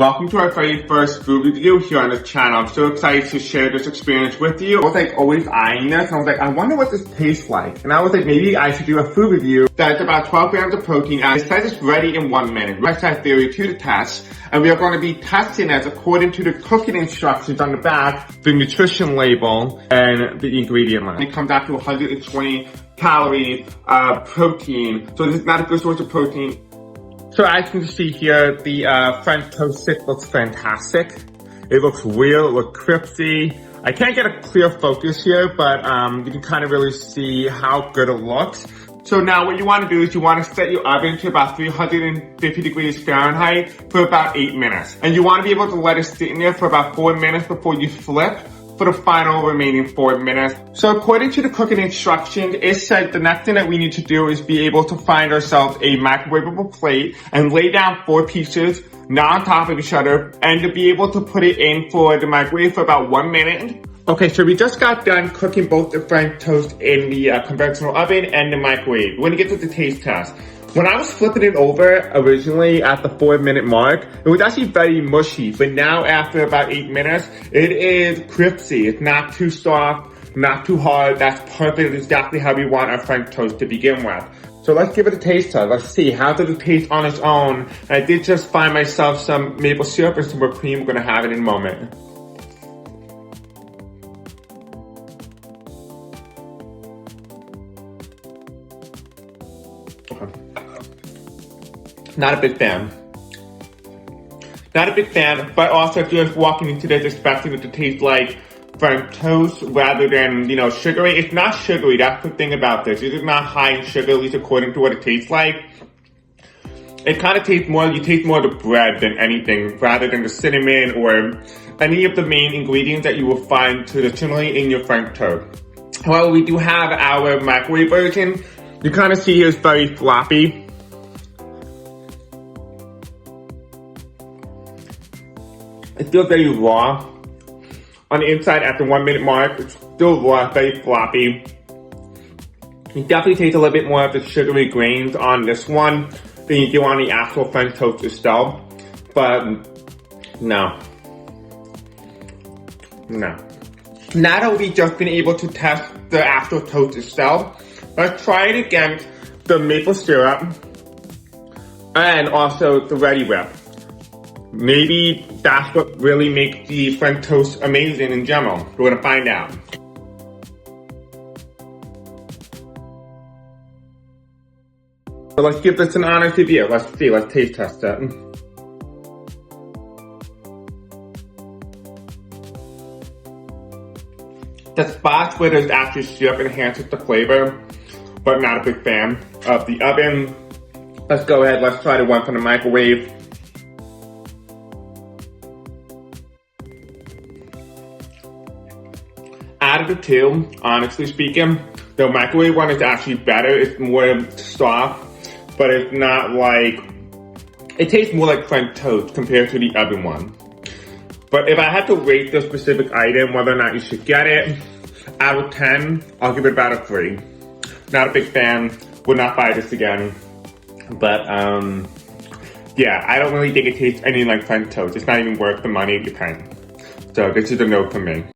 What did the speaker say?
Welcome to our very first food review here on this channel. I'm so excited to share this experience with you. I was like always eyeing this and I was like, I wonder what this tastes like. And I was like, maybe I should do a food review that's about 12 grams of protein and it says it's ready in 1 minute. Let's add theory to the test. And we are going to be testing it according to the cooking instructions on the back, the nutrition label, and the ingredient list. It comes out to 120 calories, protein. So this is not a good source of protein. So as you can see here, the French toast stick looks fantastic. It looks real, it looks crispy. I can't get a clear focus here, but you can kind of really see how good it looks. So now what you want to do is you want to set your oven to about 350 degrees Fahrenheit for about 8 minutes. And you want to be able to let it sit in there for about 4 minutes before you flip for the final remaining 4 minutes. So according to the cooking instructions, it said the next thing that we need to do is be able to find ourselves a microwavable plate and lay down 4 pieces, not on top of each other, and to be able to put it in for the microwave for about 1 minute. Okay, so we just got done cooking both the French toast in the conventional oven and the microwave. We're gonna get to the taste test. When I was flipping it over originally at the 4 minute mark, it was actually very mushy, but now after about 8 minutes, it is crispy. It's not too soft, not too hard. That's perfect. It's exactly how we want our French toast to begin with. So let's give it a taste test. Let's see, how does it taste on its own? I did just find myself some maple syrup and some whipped cream. We're gonna have it in a moment. Not a big fan. Not a big fan, but also just walking into this expecting it to taste like French toast rather than, you know, sugary. It's not sugary, that's the thing about this. It is not high in sugar, at least according to what it tastes like. It kind of tastes more, you taste more of the bread than anything, rather than the cinnamon or any of the main ingredients that you will find traditionally in your French toast. However, we do have our microwave version. You kind of see it's very floppy. It feels very raw. On the inside at the 1 minute mark, it's still raw, very floppy. You definitely taste a little bit more of the sugary grains on this one than you do on the actual French toast itself. But no. No. Now that we've just been able to test the actual toast itself, let's try it against the maple syrup and also the Ready Whip. Maybe that's what really makes the French toast amazing in general. We're gonna find out. So let's give this an honest review. Let's see, let's taste test it. The spots where there's actually syrup enhances the flavor, but not a big fan of the oven. Let's go ahead, let's try the one from the microwave. Out of the two, honestly speaking, the microwave one is actually better. It's more soft, but it's not like, it tastes more like French toast compared to the oven one. But if I had to rate this specific item, whether or not you should get it, out of 10, I'll give it about a 3. Not a big fan, would not buy this again. But yeah, I don't really think it tastes anything like French toast. It's not even worth the money you pay. So this is a no for me.